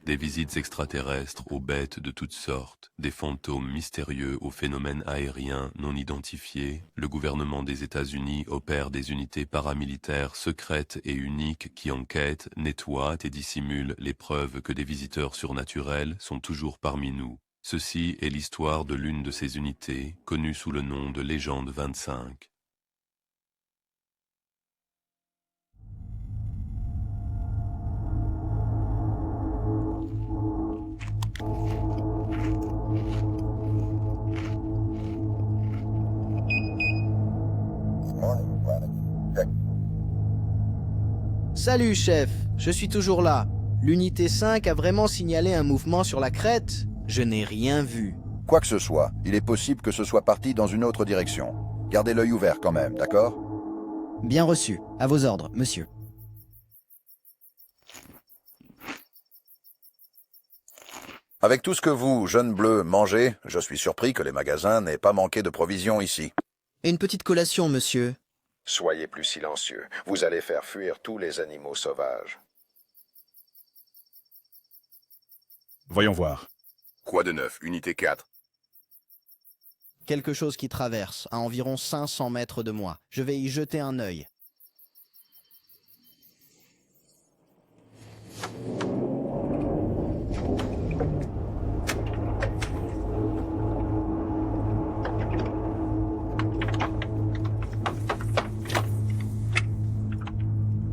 Des visites extraterrestres aux bêtes de toutes sortes, des fantômes mystérieux aux phénomènes aériens non identifiés, le gouvernement des États-Unis opère des unités paramilitaires secrètes et uniques qui enquêtent, nettoient et dissimulent les preuves que des visiteurs surnaturels sont toujours parmi nous. Ceci est l'histoire de l'une de ces unités, connue sous le nom de Légende 25. Salut, chef. Je suis toujours là. L'unité 5 a vraiment signalé un mouvement sur la crête? Je n'ai rien vu. Quoi que ce soit, il est possible que ce soit parti dans une autre direction. Gardez l'œil ouvert quand même, d'accord? Bien reçu. À vos ordres, monsieur. Avec tout ce que vous, jeunes bleus, mangez, je suis surpris que les magasins n'aient pas manqué de provisions ici. Une petite collation, monsieur. Soyez plus silencieux. Vous allez faire fuir tous les animaux sauvages. Voyons voir. Quoi de neuf, unité 4? Quelque chose qui traverse, à environ 500 mètres de moi. Je vais y jeter un œil.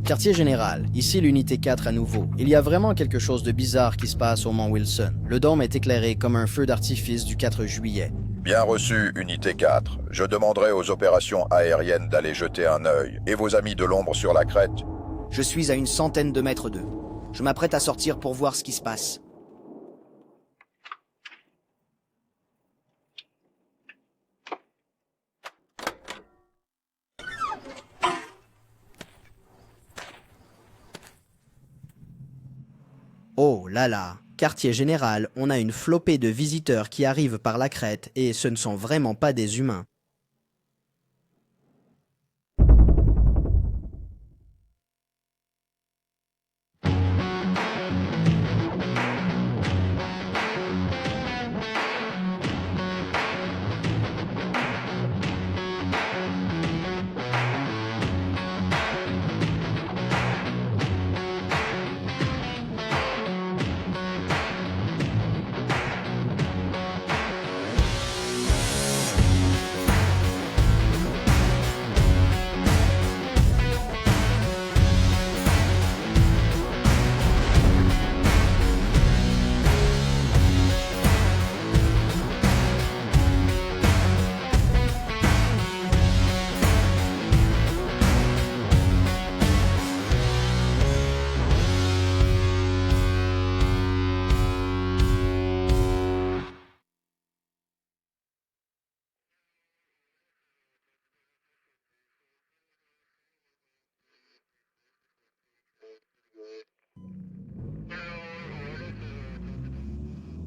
Quartier général, ici l'unité 4 à nouveau. Il y a vraiment quelque chose de bizarre qui se passe au mont Wilson. Le dôme est éclairé comme un feu d'artifice du 4 juillet. Bien reçu, unité 4. Je demanderai aux opérations aériennes d'aller jeter un œil. Et vos amis de l'ombre sur la crête? Je suis à une centaine de mètres d'eux. Je m'apprête à sortir pour voir ce qui se passe. Oh là là, quartier général, on a une flopée de visiteurs qui arrivent par la crête et ce ne sont vraiment pas des humains.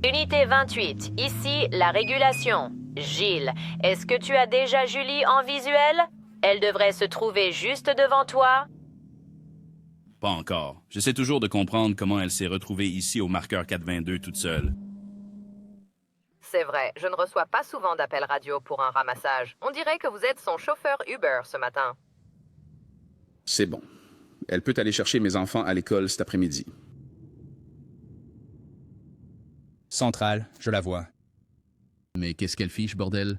Unité 28, ici la régulation. Gilles, est-ce que tu as déjà Julie en visuel? Elle devrait se trouver juste devant toi. Pas encore. J'essaie toujours de comprendre comment elle s'est retrouvée ici au marqueur 422 toute seule. C'est vrai, je ne reçois pas souvent d'appels radio pour un ramassage. On dirait que vous êtes son chauffeur Uber ce matin. C'est bon. Elle peut aller chercher mes enfants à l'école cet après-midi. Centrale, je la vois. Mais qu'est-ce qu'elle fiche, bordel?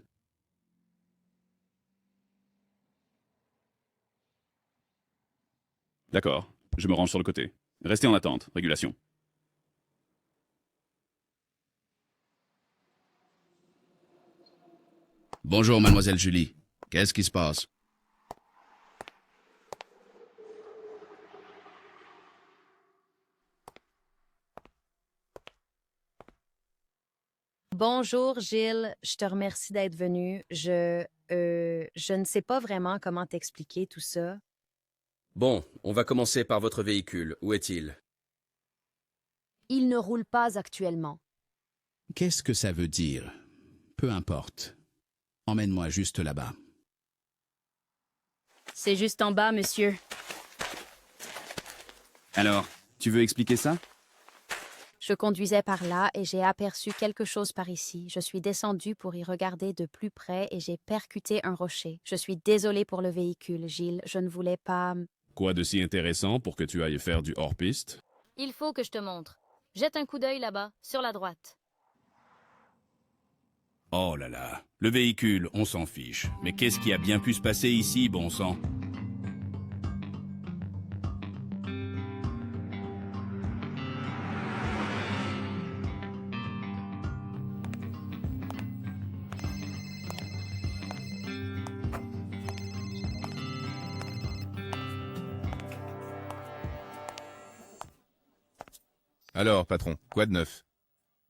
D'accord. Je me range sur le côté. Restez en attente. Régulation. Bonjour, mademoiselle Julie. Qu'est-ce qui se passe? Bonjour Gilles, je te remercie d'être venu. Je ne sais pas vraiment comment t'expliquer tout ça. Bon, on va commencer par votre véhicule. Où est-il? Il ne roule pas actuellement. Qu'est-ce que ça veut dire? Peu importe. Emmène-moi juste là-bas. C'est juste en bas, monsieur. Alors, tu veux expliquer ça? Je conduisais par là et j'ai aperçu quelque chose par ici. Je suis descendu pour y regarder de plus près et j'ai percuté un rocher. Je suis désolé pour le véhicule, Gilles. Je ne voulais pas... Quoi de si intéressant pour que tu ailles faire du hors-piste? Il faut que je te montre. Jette un coup d'œil là-bas, sur la droite. Oh là là, le véhicule, on s'en fiche. Mais qu'est-ce qui a bien pu se passer ici, bon sang? Alors, patron, quoi de neuf?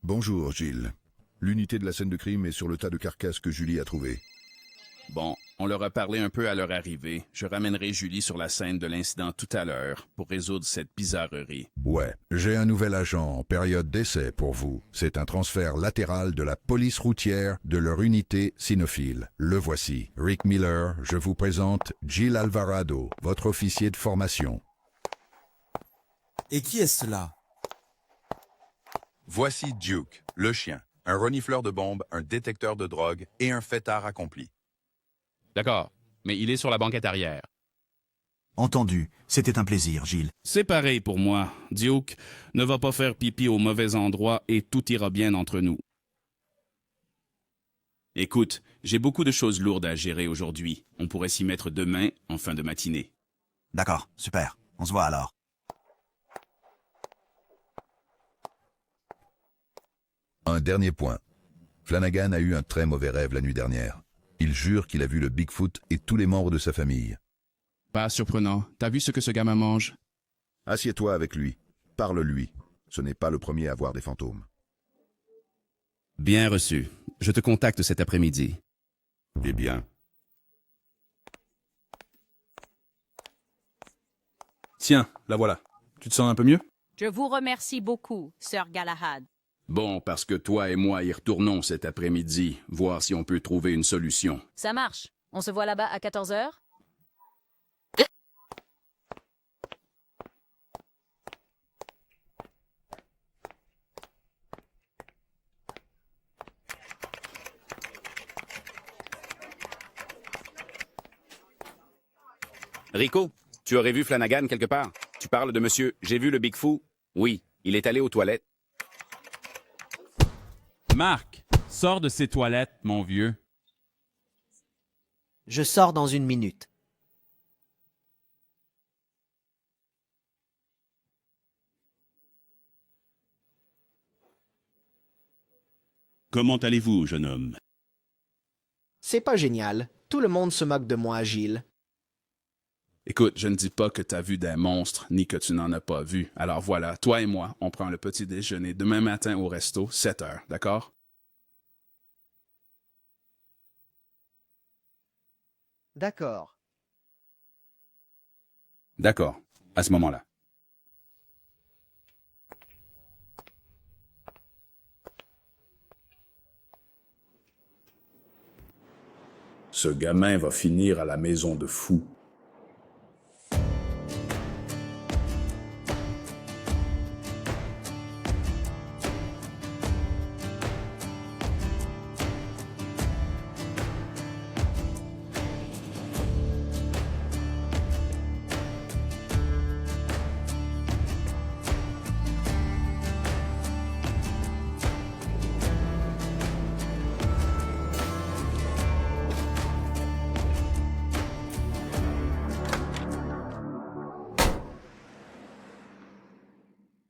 Bonjour, Gilles. L'unité de la scène de crime est sur le tas de carcasses que Julie a trouvé. Bon, on leur a parlé un peu à leur arrivée. Je ramènerai Julie sur la scène de l'incident tout à l'heure pour résoudre cette bizarrerie. Ouais, j'ai un nouvel agent en période d'essai pour vous. C'est un transfert latéral de la police routière de leur unité cynophile. Le voici. Rick Miller, je vous présente Gilles Alvarado, votre officier de formation. Et qui est cela? Voici Duke, le chien. Un renifleur de bombes, un détecteur de drogue et un fêtard accompli. D'accord, mais il est sur la banquette arrière. Entendu. C'était un plaisir, Gilles. C'est pareil pour moi. Duke ne va pas faire pipi au mauvais endroit et tout ira bien entre nous. Écoute, j'ai beaucoup de choses lourdes à gérer aujourd'hui. On pourrait s'y mettre demain, en fin de matinée. D'accord, super. On se voit alors. Un dernier point. Flanagan a eu un très mauvais rêve la nuit dernière. Il jure qu'il a vu le Bigfoot et tous les membres de sa famille. Pas surprenant. T'as vu ce que ce gamin mange? Assieds-toi avec lui. Parle-lui. Ce n'est pas le premier à voir des fantômes. Bien reçu. Je te contacte cet après-midi. Eh bien. Tiens, la voilà. Tu te sens un peu mieux? Je vous remercie beaucoup, Sir Galahad. Bon, parce que toi et moi y retournons cet après-midi, voir si on peut trouver une solution. Ça marche. On se voit là-bas à 14 heures? Rico, tu aurais vu Flanagan quelque part? Tu parles de monsieur « J'ai vu le Bigfoot ». Oui, il est allé aux toilettes. Marc, sors de ces toilettes, mon vieux. Je sors dans une minute. Comment allez-vous, jeune homme? C'est pas génial. Tout le monde se moque de moi, Gilles. Écoute, je ne dis pas que t'as vu des monstres, ni que tu n'en as pas vu. Alors voilà, toi et moi, on prend le petit déjeuner demain matin au resto, 7 heures, d'accord? D'accord. D'accord, à ce moment-là. Ce gamin va finir à la maison de fou.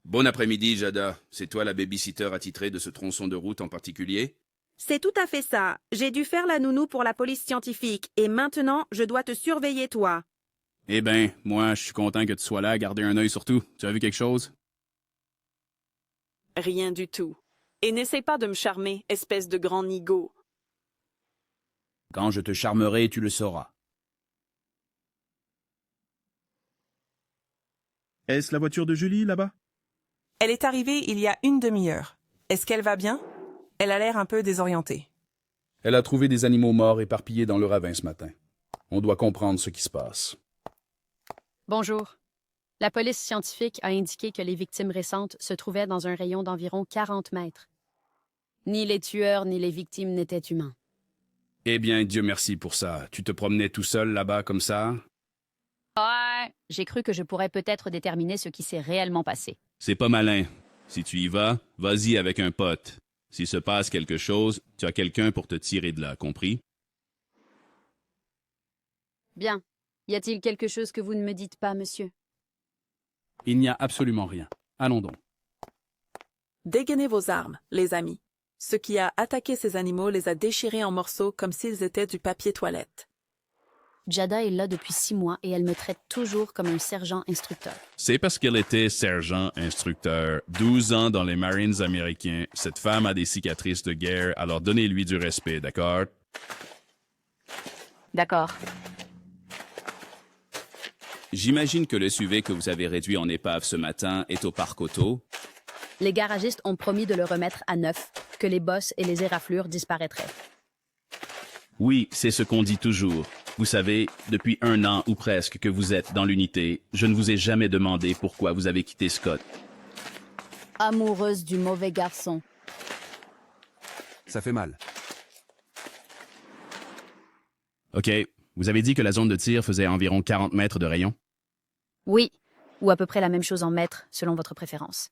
Bon après-midi, Jada. C'est toi la babysitter attitrée de ce tronçon de route en particulier? C'est tout à fait ça. J'ai dû faire la nounou pour la police scientifique et maintenant, je dois te surveiller toi. Eh ben, moi, je suis content que tu sois là à garder un œil sur tout. Tu as vu quelque chose? Rien du tout. Et n'essaie pas de me charmer, espèce de grand nigaud. Quand je te charmerai, tu le sauras. Est-ce la voiture de Julie, là-bas? Elle est arrivée il y a une demi-heure. Est-ce qu'elle va bien? Elle a l'air un peu désorientée. Elle a trouvé des animaux morts éparpillés dans le ravin ce matin. On doit comprendre ce qui se passe. Bonjour. La police scientifique a indiqué que les victimes récentes se trouvaient dans un rayon d'environ 40 mètres. Ni les tueurs ni les victimes n'étaient humains. Eh bien, Dieu merci pour ça. Tu te promenais tout seul là-bas comme ça? Ouais, j'ai cru que je pourrais peut-être déterminer ce qui s'est réellement passé. C'est pas malin. Si tu y vas, vas-y avec un pote. S'il se passe quelque chose, tu as quelqu'un pour te tirer de là, compris? Bien. Y a-t-il quelque chose que vous ne me dites pas, monsieur? Il n'y a absolument rien. Allons donc. Dégainez vos armes, les amis. Ce qui a attaqué ces animaux les a déchirés en morceaux comme s'ils étaient du papier toilette. Jada est là depuis 6 mois et elle me traite toujours comme un sergent instructeur. C'est parce qu'elle était sergent-instructeur, 12 ans dans les Marines américains. Cette femme a des cicatrices de guerre, alors donnez-lui du respect, d'accord? D'accord. J'imagine que le SUV que vous avez réduit en épave ce matin est au parc auto. Les garagistes ont promis de le remettre à neuf, que les bosses et les éraflures disparaîtraient. Oui, c'est ce qu'on dit toujours. Vous savez, depuis 1 an ou presque que vous êtes dans l'unité, je ne vous ai jamais demandé pourquoi vous avez quitté Scott. Amoureuse du mauvais garçon. Ça fait mal. OK. Vous avez dit que la zone de tir faisait environ 40 mètres de rayon? Oui, ou à peu près la même chose en mètres, selon votre préférence.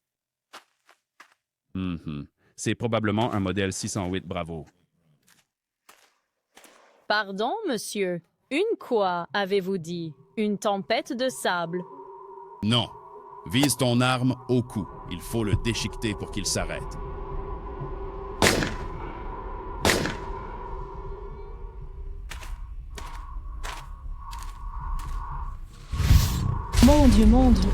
C'est probablement un modèle 608 Bravo. Pardon, monsieur. Une quoi, avez-vous dit? Une tempête de sable? Non. Vise ton arme au cou. Il faut le déchiqueter pour qu'il s'arrête. Mon Dieu, mon Dieu.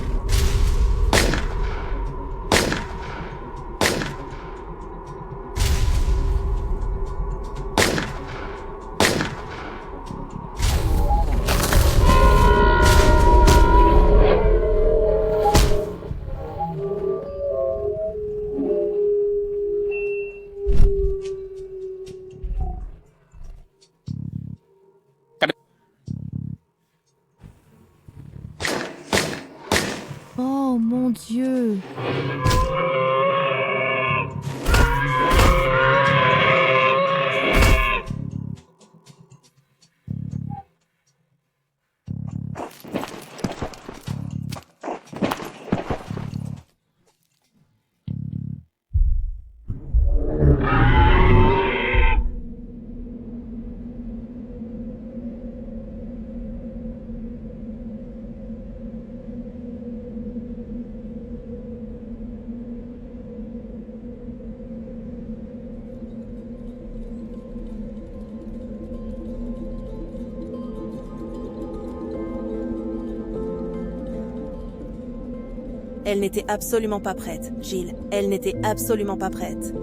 Oh mon Dieu. Elle n'était absolument pas prête, Jill. Elle n'était absolument pas prête.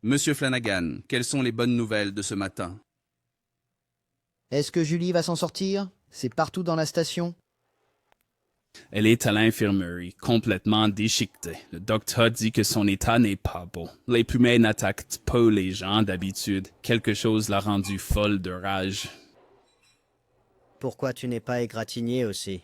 Monsieur Flanagan, quelles sont les bonnes nouvelles de ce matin? Est-ce que Julie va s'en sortir? C'est partout dans la station? Elle est à l'infirmerie, complètement déchiquetée. Le docteur dit que son état n'est pas bon. Les plumets n'attaquent pas les gens d'habitude. Quelque chose l'a rendue folle de rage. Pourquoi tu n'es pas égratigné aussi?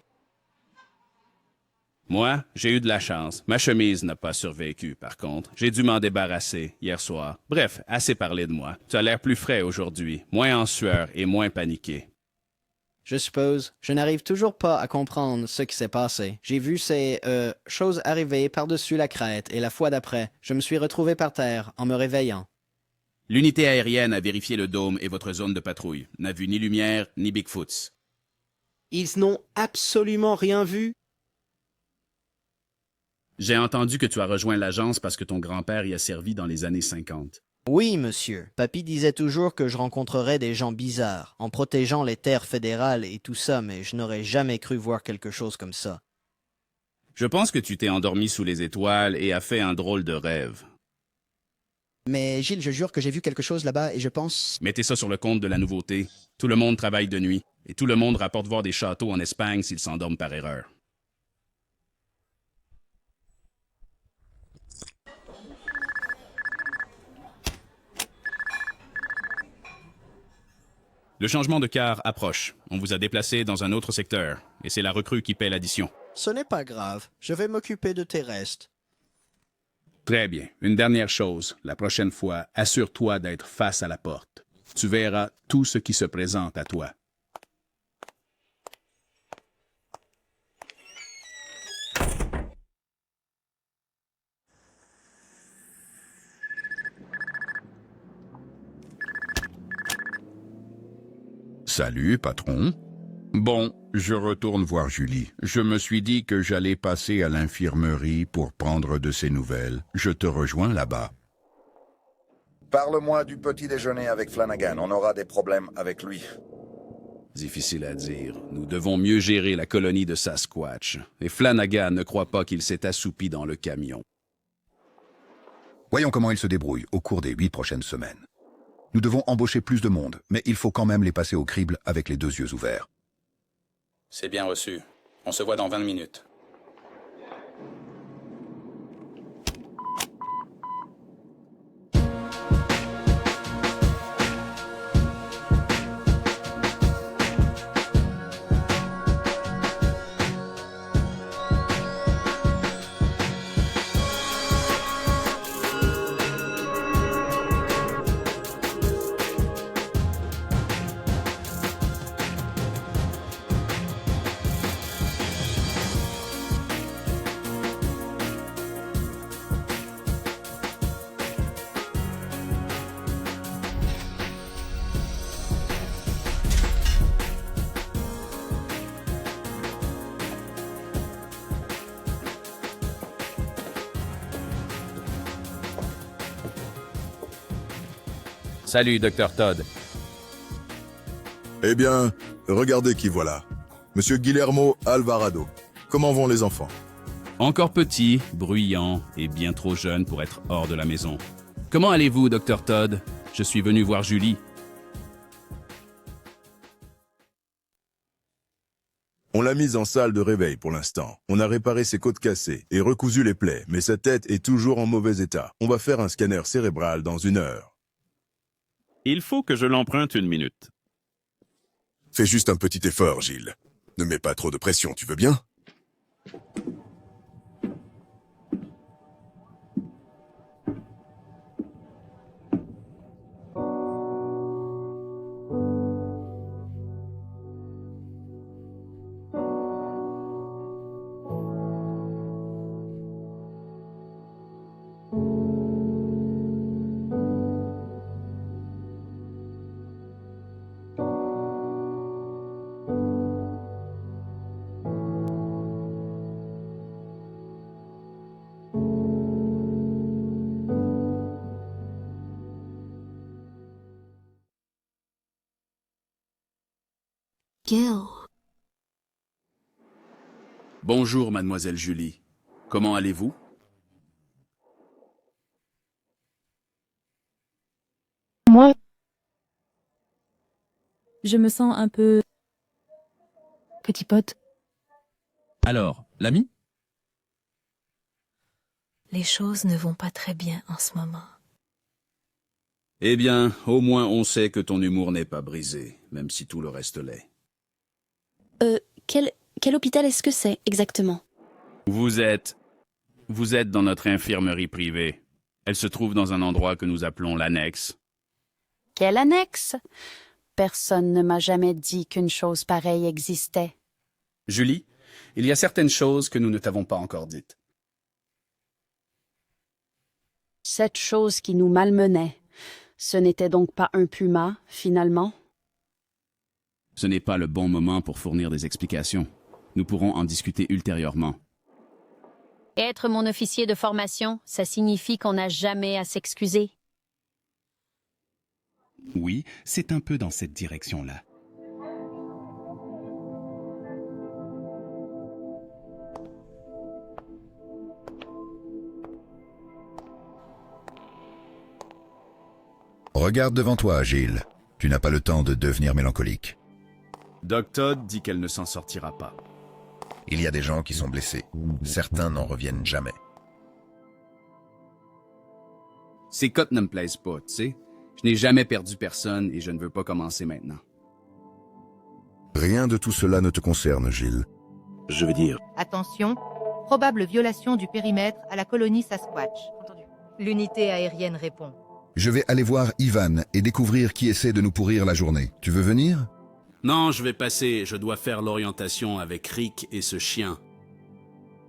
Moi, j'ai eu de la chance. Ma chemise n'a pas survécu, par contre. J'ai dû m'en débarrasser hier soir. Bref, assez parlé de moi. Tu as l'air plus frais aujourd'hui, moins en sueur et moins paniqué. Je suppose. Je n'arrive toujours pas à comprendre ce qui s'est passé. J'ai vu ces choses arriver par-dessus la crête et la fois d'après, je me suis retrouvé par terre en me réveillant. L'unité aérienne a vérifié le dôme et votre zone de patrouille. N'a vu ni lumière, ni Bigfoots. Ils n'ont absolument rien vu. J'ai entendu que tu as rejoint l'agence parce que ton grand-père y a servi dans les années 50. Oui, monsieur. Papy disait toujours que je rencontrerais des gens bizarres, en protégeant les terres fédérales et tout ça, mais je n'aurais jamais cru voir quelque chose comme ça. Je pense que tu t'es endormi sous les étoiles et as fait un drôle de rêve. Mais Gilles, je jure que j'ai vu quelque chose là-bas et je pense... Mettez ça sur le compte de la nouveauté. Tout le monde travaille de nuit, et tout le monde rapporte voir des châteaux en Espagne s'ils s'endorment par erreur. Le changement de quart approche. On vous a déplacé dans un autre secteur, et c'est la recrue qui paie l'addition. Ce n'est pas grave. Je vais m'occuper de tes restes. Très bien. Une dernière chose. La prochaine fois, assure-toi d'être face à la porte. Tu verras tout ce qui se présente à toi. Salut, patron. Bon, je retourne voir Julie. Je me suis dit que j'allais passer à l'infirmerie pour prendre de ses nouvelles. Je te rejoins là-bas. Parle-moi du petit déjeuner avec Flanagan. On aura des problèmes avec lui. Difficile à dire. Nous devons mieux gérer la colonie de Sasquatch. Et Flanagan ne croit pas qu'il s'est assoupi dans le camion. Voyons comment il se débrouille au cours des 8 prochaines semaines. Nous devons embaucher plus de monde, mais il faut quand même les passer au crible avec les 2 yeux ouverts. C'est bien reçu. On se voit dans 20 minutes. Salut, Dr. Todd. Eh bien, regardez qui voilà. Monsieur Guillermo Alvarado. Comment vont les enfants? Encore petit, bruyant et bien trop jeune pour être hors de la maison. Comment allez-vous, Dr. Todd? Je suis venu voir Julie. On l'a mise en salle de réveil pour l'instant. On a réparé ses côtes cassées et recousu les plaies, mais sa tête est toujours en mauvais état. On va faire un scanner cérébral dans 1 heure. Il faut que je l'emprunte 1 minute. Fais juste un petit effort, Gilles. Ne mets pas trop de pression, tu veux bien? Gil. Bonjour, mademoiselle Julie. Comment allez-vous? Moi, je me sens un peu... petit pote. Alors, l'ami? Les choses ne vont pas très bien en ce moment. Eh bien, au moins on sait que ton humour n'est pas brisé, même si tout le reste l'est. Quel hôpital est-ce que c'est, exactement? Vous êtes dans notre infirmerie privée. Elle se trouve dans un endroit que nous appelons l'annexe. Quelle annexe? Personne ne m'a jamais dit qu'une chose pareille existait. Julie, il y a certaines choses que nous ne t'avons pas encore dites. Cette chose qui nous malmenait. Ce n'était donc pas un puma, finalement? Ce n'est pas le bon moment pour fournir des explications. Nous pourrons en discuter ultérieurement. Être mon officier de formation, ça signifie qu'on n'a jamais à s'excuser. Oui, c'est un peu dans cette direction-là. Regarde devant toi, Gilles. Tu n'as pas le temps de devenir mélancolique. Doc Todd dit qu'elle ne s'en sortira pas. Il y a des gens qui sont blessés. Certains n'en reviennent jamais. Ces cotes ne me plaisent pas, tu sais. Je n'ai jamais perdu personne et je ne veux pas commencer maintenant. Rien de tout cela ne te concerne, Gilles. Je veux dire... Attention, probable violation du périmètre à la colonie Sasquatch. L'unité aérienne répond. Je vais aller voir Ivan et découvrir qui essaie de nous pourrir la journée. Tu veux venir? Non, je vais passer. Je dois faire l'orientation avec Rick et ce chien.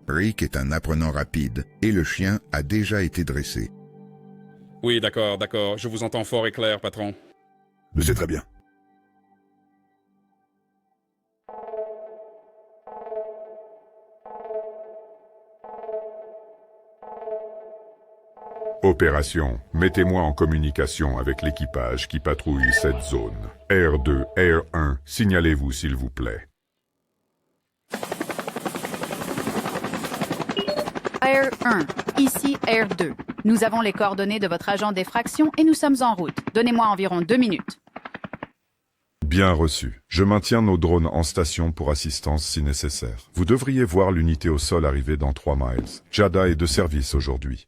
Rick est un apprenant rapide et le chien a déjà été dressé. Oui, d'accord. Je vous entends fort et clair, patron. C'est très bien. Opération, mettez-moi en communication avec l'équipage qui patrouille cette zone. R2, R1, signalez-vous s'il vous plaît. R1, ici R2. Nous avons les coordonnées de votre agent d'effraction et nous sommes en route. Donnez-moi environ 2 minutes. Bien reçu. Je maintiens nos drones en station pour assistance si nécessaire. Vous devriez voir l'unité au sol arriver dans 3 miles. Jada est de service aujourd'hui.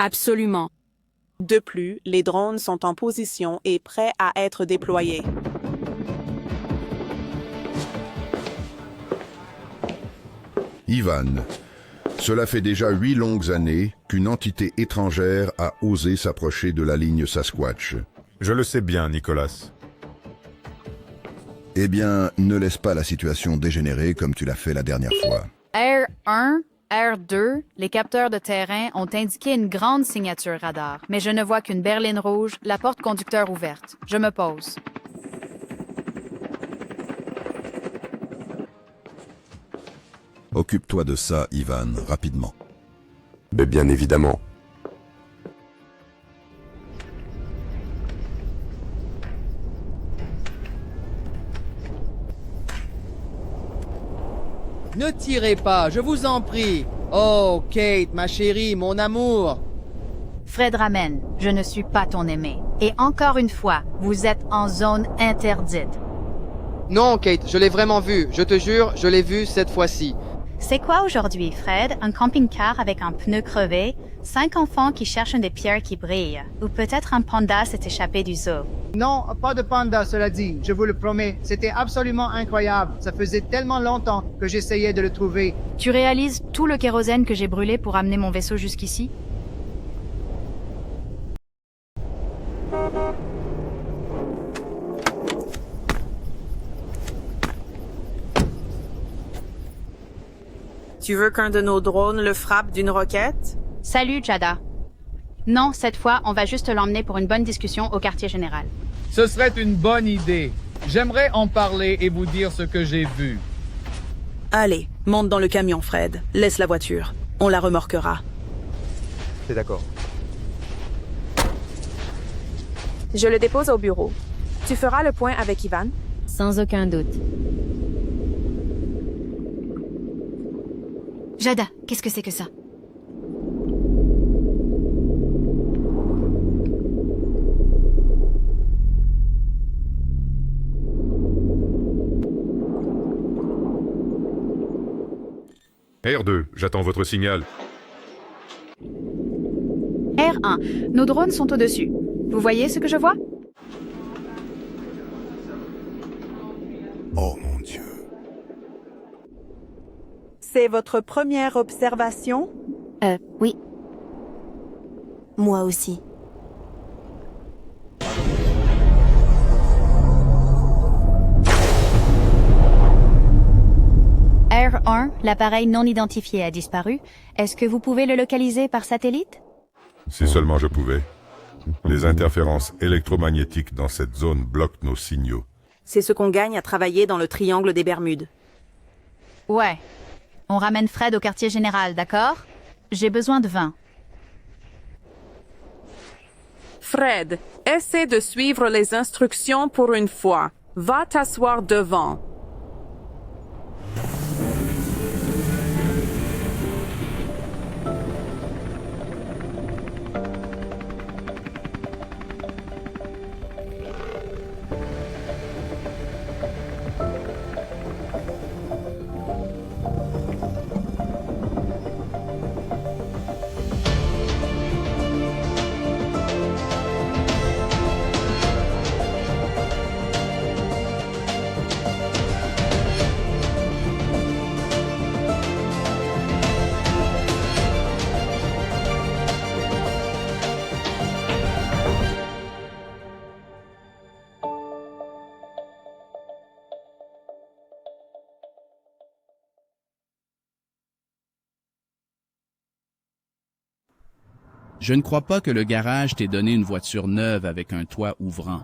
Absolument. De plus, les drones sont en position et prêts à être déployés. Ivan, cela fait déjà 8 longues années qu'une entité étrangère a osé s'approcher de la ligne Sasquatch. Je le sais bien, Nicolas. Eh bien, ne laisse pas la situation dégénérer comme tu l'as fait la dernière fois. R1, R2, les capteurs de terrain ont indiqué une grande signature radar, mais je ne vois qu'une berline rouge, la porte conducteur ouverte. Je me pose. Occupe-toi de ça, Ivan, rapidement. Mais bien évidemment. Ne tirez pas, je vous en prie. Oh, Kate, ma chérie, mon amour. Fred Ramen, je ne suis pas ton aimé. Et encore une fois, vous êtes en zone interdite. Non, Kate, je l'ai vraiment vu. Je te jure, je l'ai vu cette fois-ci. C'est quoi aujourd'hui, Fred? Un camping-car avec un pneu crevé? 5 enfants qui cherchent des pierres qui brillent? Ou peut-être un panda s'est échappé du zoo? Non, pas de panda, cela dit, je vous le promets. C'était absolument incroyable. Ça faisait tellement longtemps que j'essayais de le trouver. Tu réalises tout le kérosène que j'ai brûlé pour amener mon vaisseau jusqu'ici? Tu veux qu'un de nos drones le frappe d'une roquette? Salut, Jada. Non, cette fois, on va juste l'emmener pour une bonne discussion au quartier général. Ce serait une bonne idée. J'aimerais en parler et vous dire ce que j'ai vu. Allez, monte dans le camion, Fred. Laisse la voiture. On la remorquera. C'est d'accord. Je le dépose au bureau. Tu feras le point avec Ivan? Sans aucun doute. Jada, qu'est-ce que c'est que ça? R2, j'attends votre signal. R1, nos drones sont au-dessus. Vous voyez ce que je vois? Oh mon Dieu. C'est votre première observation? Oui. Moi aussi. R1, l'appareil non identifié a disparu. Est-ce que vous pouvez le localiser par satellite? Si seulement je pouvais. Les interférences électromagnétiques dans cette zone bloquent nos signaux. C'est ce qu'on gagne à travailler dans le triangle des Bermudes. Ouais. On ramène Fred au quartier général, d'accord? J'ai besoin de vin. Fred, essaie de suivre les instructions pour une fois. Va t'asseoir devant. Je ne crois pas que le garage t'ait donné une voiture neuve avec un toit ouvrant.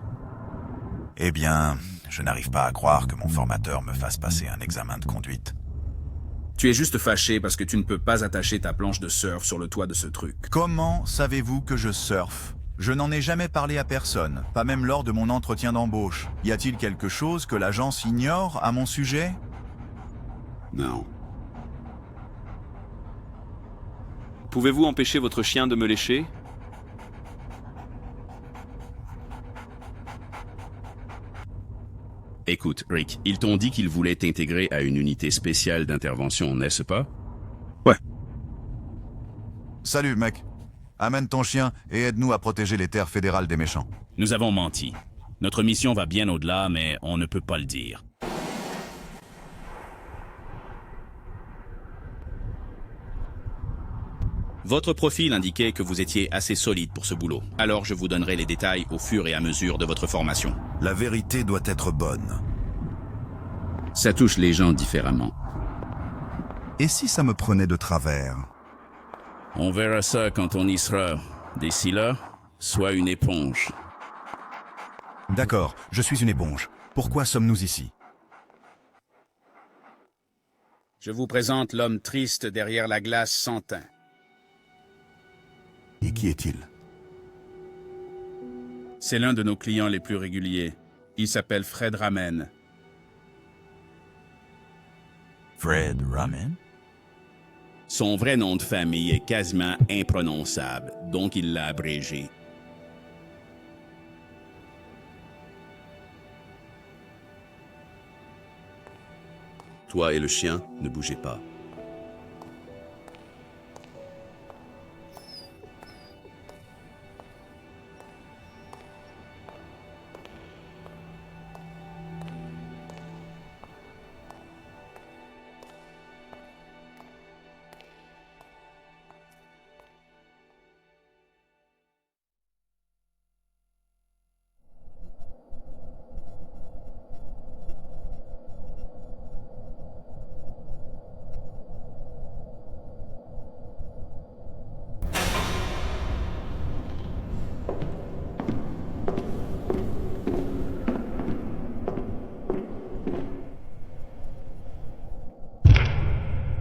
Eh bien, je n'arrive pas à croire que mon formateur me fasse passer un examen de conduite. Tu es juste fâché parce que tu ne peux pas attacher ta planche de surf sur le toit de ce truc. Comment savez-vous que je surfe? Je n'en ai jamais parlé à personne, pas même lors de mon entretien d'embauche. Y a-t-il quelque chose que l'agence ignore à mon sujet? Non. Pouvez-vous empêcher votre chien de me lécher? Écoute, Rick, ils t'ont dit qu'ils voulaient t'intégrer à une unité spéciale d'intervention, n'est-ce pas? Ouais. Salut, mec. Amène ton chien et aide-nous à protéger les terres fédérales des méchants. Nous avons menti. Notre mission va bien au-delà, mais on ne peut pas le dire. Votre profil indiquait que vous étiez assez solide pour ce boulot. Alors je vous donnerai les détails au fur et à mesure de votre formation. La vérité doit être bonne. Ça touche les gens différemment. Et si ça me prenait de travers? On verra ça quand on y sera. D'ici là, sois une éponge. D'accord, je suis une éponge. Pourquoi sommes-nous ici? Je vous présente l'homme triste derrière la glace sans teint. Et qui est-il? C'est l'un de nos clients les plus réguliers. Il s'appelle Fred Ramen. Fred Ramen? Son vrai nom de famille est quasiment imprononçable, donc il l'a abrégé. Toi et le chien, ne bougez pas.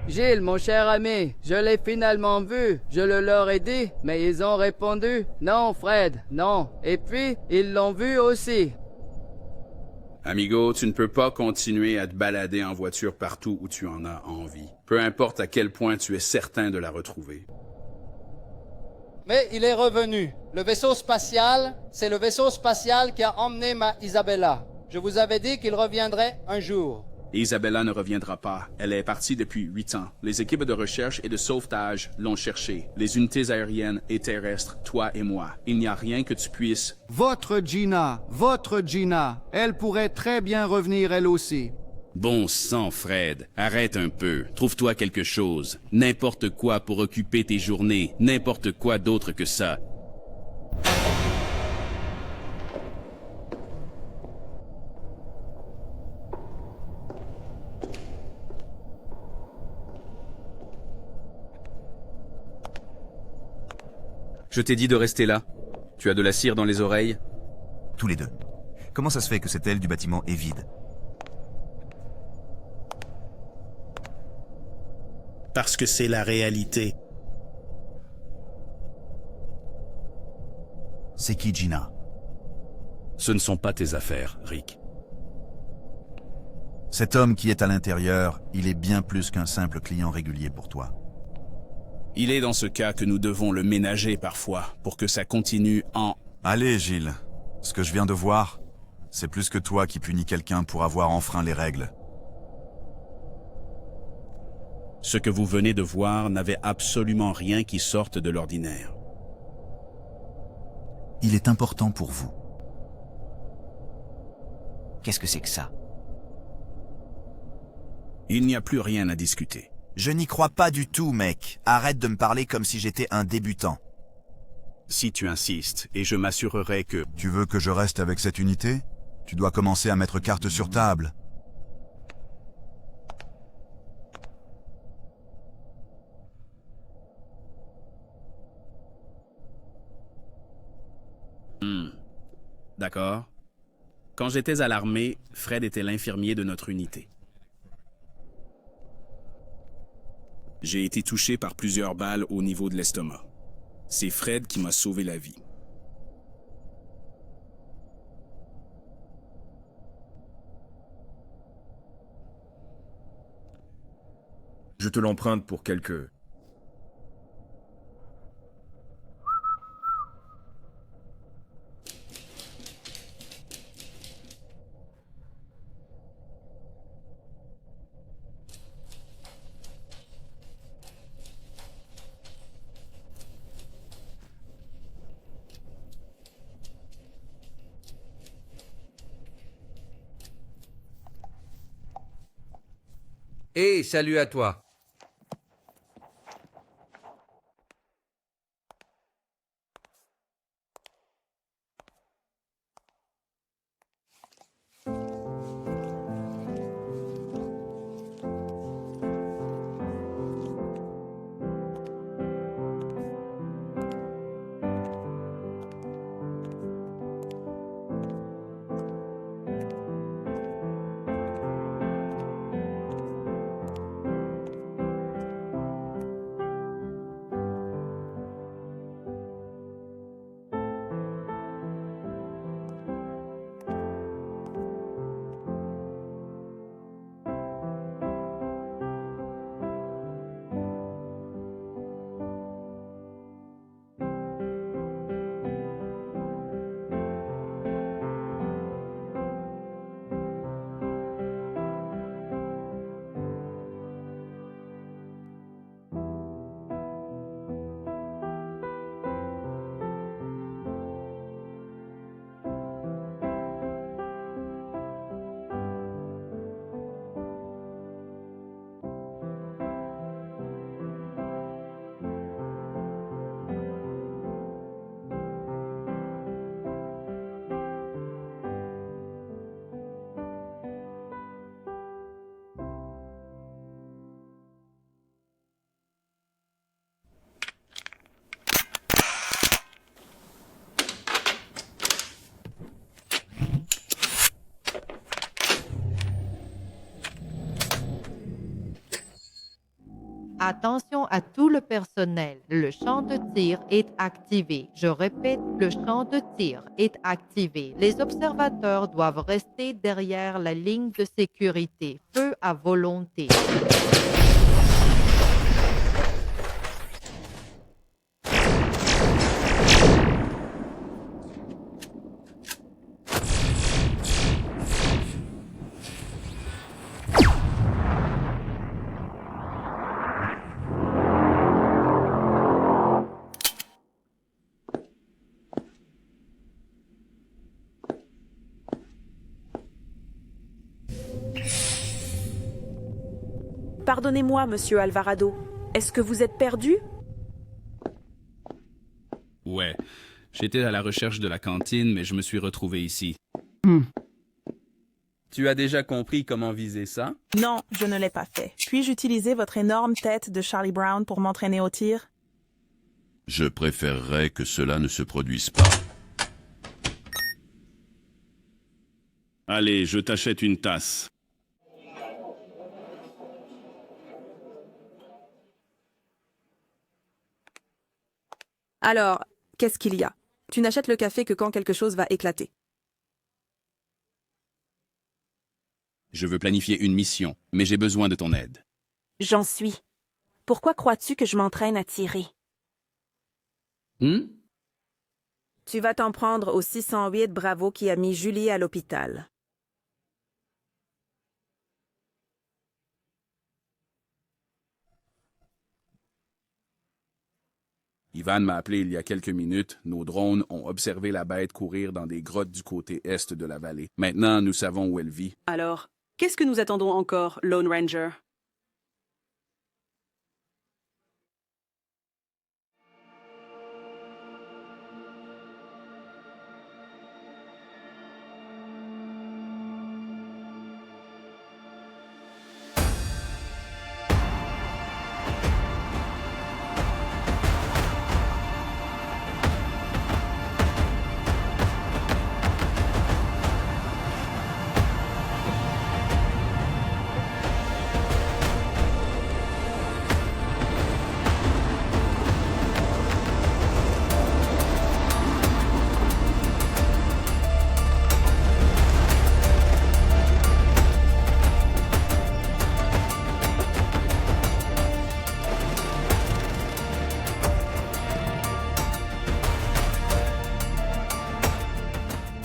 Gilles, mon cher ami, je l'ai finalement vu. Je le leur ai dit, mais ils ont répondu « Non, Fred, non. » Et puis, ils l'ont vu aussi. Amigo, tu ne peux pas continuer à te balader en voiture partout où tu en as envie. Peu importe à quel point tu es certain de la retrouver. Mais il est revenu. Le vaisseau spatial, c'est le vaisseau spatial qui a emmené ma Isabella. Je vous avais dit qu'il reviendrait un jour. Isabella ne reviendra pas. Elle est partie depuis 8 ans. Les équipes de recherche et de sauvetage l'ont cherchée. Les unités aériennes et terrestres, toi et moi. Il n'y a rien que tu puisses... Votre Gina, elle pourrait très bien revenir elle aussi. Bon sang, Fred, arrête un peu. Trouve-toi quelque chose. N'importe quoi pour occuper tes journées. N'importe quoi d'autre que ça. Je t'ai dit de rester là. Tu as de la cire dans les oreilles? Tous les deux. Comment ça se fait que cette aile du bâtiment est vide? Parce que c'est la réalité. C'est qui Gina? Ce ne sont pas tes affaires, Rick. Cet homme qui est à l'intérieur, il est bien plus qu'un simple client régulier pour toi. Il est dans ce cas que nous devons le ménager parfois, pour que ça continue en... Allez, Gilles. Ce que je viens de voir, c'est plus que toi qui punis quelqu'un pour avoir enfreint les règles. Ce que vous venez de voir n'avait absolument rien qui sorte de l'ordinaire. Il est important pour vous. Qu'est-ce que c'est que ça? Il n'y a plus rien à discuter. Je n'y crois pas du tout, mec. Arrête de me parler comme si j'étais un débutant. Si tu insistes, et je m'assurerai que... Tu veux que je reste avec cette unité? Tu dois commencer à mettre carte sur table. D'accord. Quand j'étais à l'armée, Fred était l'infirmier de notre unité. J'ai été touché par plusieurs balles au niveau de l'estomac. C'est Fred qui m'a sauvé la vie. Je te l'emprunte pour quelques... Hé, salut à toi. Attention à tout le personnel. Le champ de tir est activé. Je répète, le champ de tir est activé. Les observateurs doivent rester derrière la ligne de sécurité. Feu à volonté. Pardonnez-moi, monsieur Alvarado. Est-ce que vous êtes perdu? Ouais. J'étais à la recherche de la cantine, mais je me suis retrouvé ici. Tu as déjà compris comment viser ça? Non, je ne l'ai pas fait. Puis-je utiliser votre énorme tête de Charlie Brown pour m'entraîner au tir? Je préférerais que cela ne se produise pas. Allez, je t'achète une tasse. Alors, qu'est-ce qu'il y a? Tu n'achètes le café que quand quelque chose va éclater. Je veux planifier une mission, mais j'ai besoin de ton aide. J'en suis. Pourquoi crois-tu que je m'entraîne à tirer? Tu vas t'en prendre au 608 Bravo qui a mis Julie à l'hôpital. Ivan m'a appelé il y a quelques minutes. Nos drones ont observé la bête courir dans des grottes du côté est de la vallée. Maintenant, nous savons où elle vit. Alors, qu'est-ce que nous attendons encore, Lone Ranger?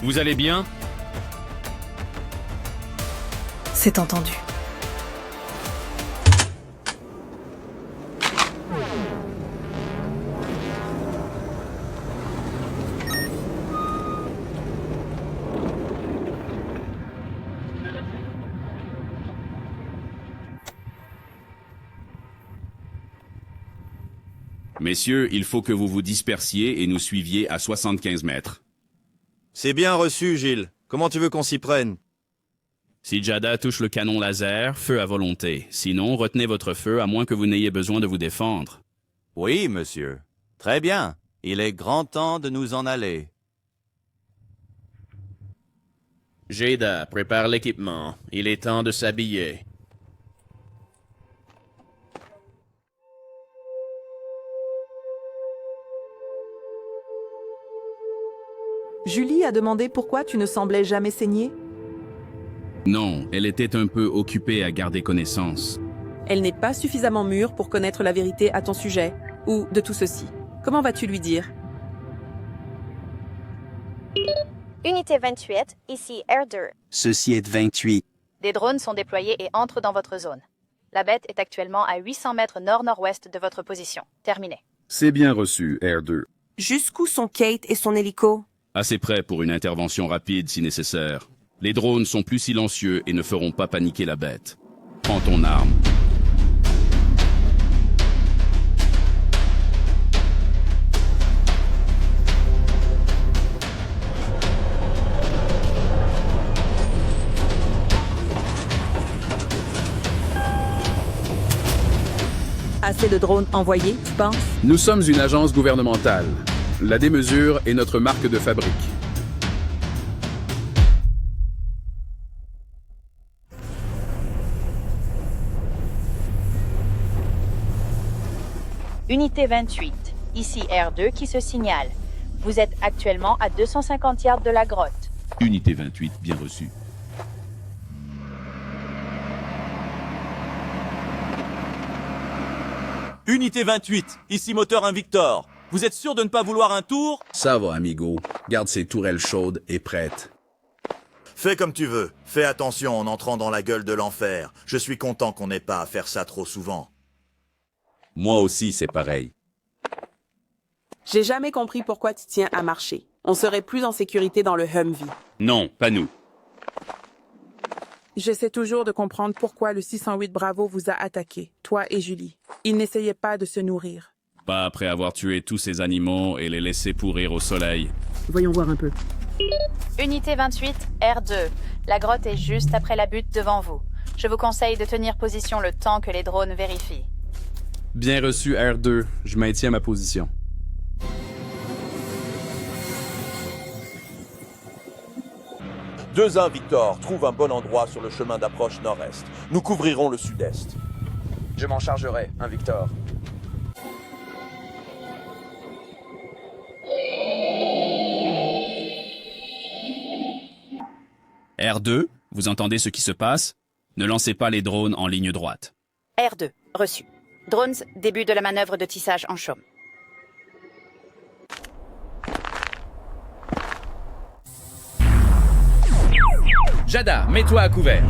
Vous allez bien? C'est entendu. Messieurs, il faut que vous vous dispersiez et nous suiviez à 75 mètres. C'est bien reçu, Gilles. Comment tu veux qu'on s'y prenne? Si Jada touche le canon laser, feu à volonté. Sinon, retenez votre feu à moins que vous n'ayez besoin de vous défendre. Oui, monsieur. Très bien. Il est grand temps de nous en aller. Jada, prépare l'équipement. Il est temps de s'habiller. Julie a demandé pourquoi tu ne semblais jamais saigner. Non, elle était un peu occupée à garder connaissance. Elle n'est pas suffisamment mûre pour connaître la vérité à ton sujet, ou de tout ceci. Comment vas-tu lui dire? Unité 28, ici R2. Ceci est 28. Des drones sont déployés et entrent dans votre zone. La bête est actuellement à 800 mètres nord-nord-ouest de votre position. Terminé. C'est bien reçu, R2. Jusqu'où sont Kate et son hélico? Assez près pour une intervention rapide si nécessaire. Les drones sont plus silencieux et ne feront pas paniquer la bête. Prends ton arme. Assez de drones envoyés, tu penses? Nous sommes une agence gouvernementale. La démesure est notre marque de fabrique. Unité 28, ici R2 qui se signale. Vous êtes actuellement à 250 yards de la grotte. Unité 28, bien reçu. Unité 28, ici moteur Invictor. Vous êtes sûr de ne pas vouloir un tour? Ça va, amigo. Garde ces tourelles chaudes et prêtes. Fais comme tu veux. Fais attention en entrant dans la gueule de l'enfer. Je suis content qu'on n'ait pas à faire ça trop souvent. Moi aussi, c'est pareil. J'ai jamais compris pourquoi tu tiens à marcher. On serait plus en sécurité dans le Humvee. Non, pas nous. J'essaie toujours de comprendre pourquoi le 608 Bravo vous a attaqué, toi et Julie. Il n'essayait pas de se nourrir. Pas après avoir tué tous ces animaux et les laissé pourrir au soleil. Voyons voir un peu. Unité 28, R2. La grotte est juste après la butte devant vous. Je vous conseille de tenir position le temps que les drones vérifient. Bien reçu, R2. Je maintiens ma position. 2-1 Victor, trouve un bon endroit sur le chemin d'approche nord-est. Nous couvrirons le sud-est. Je m'en chargerai, 1 Victor. R2, vous entendez ce qui se passe? Ne lancez pas les drones en ligne droite. R2, reçu. Drones, début de la manœuvre de tissage en chaume. Jada, mets-toi à couvert.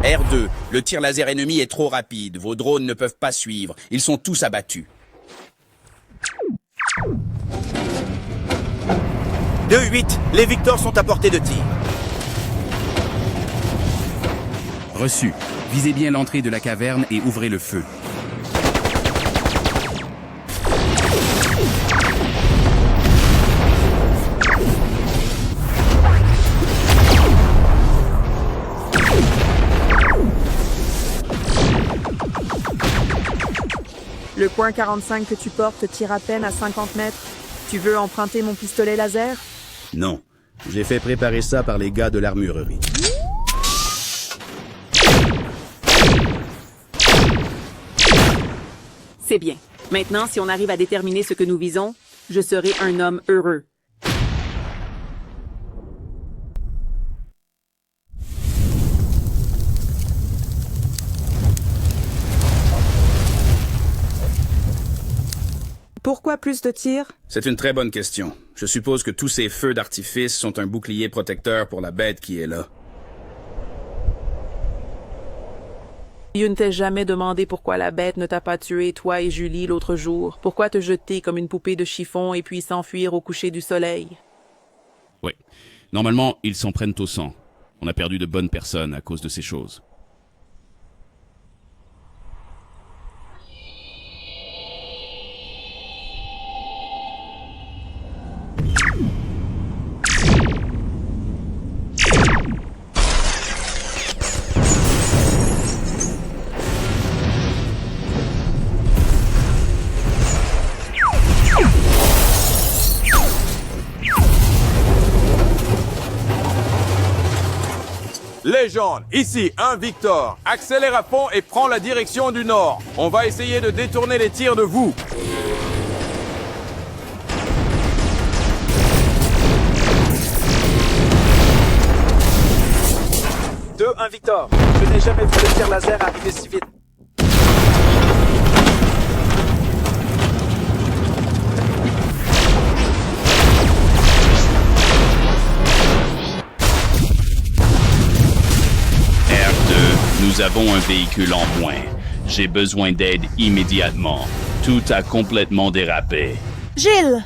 R2, le tir laser ennemi est trop rapide. Vos drones ne peuvent pas suivre. Ils sont tous abattus. 2-8, les Victors sont à portée de tir. Reçu. Visez bien l'entrée de la caverne et ouvrez le feu. Le point 45 que tu portes tire à peine à 50 mètres. Tu veux emprunter mon pistolet laser? Non. J'ai fait préparer ça par les gars de l'armurerie. C'est bien. Maintenant, si on arrive à déterminer ce que nous visons, je serai un homme heureux. Pourquoi plus de tirs? C'est une très bonne question. Je suppose que tous ces feux d'artifice sont un bouclier protecteur pour la bête qui est là. Je ne t'ai jamais demandé pourquoi la bête ne t'a pas tué, toi et Julie, l'autre jour. Pourquoi te jeter comme une poupée de chiffon et puis s'enfuir au coucher du soleil? Oui. Normalement, ils s'en prennent au sang. On a perdu de bonnes personnes à cause de ces choses. Légende, ici 1 Victor. Accélère à fond et prends la direction du nord. On va essayer de détourner les tirs de vous. Deux, 1 Victor. Je n'ai jamais vu le tir laser arriver si vite. Nous avons un véhicule en moins. J'ai besoin d'aide immédiatement. Tout a complètement dérapé. Gilles,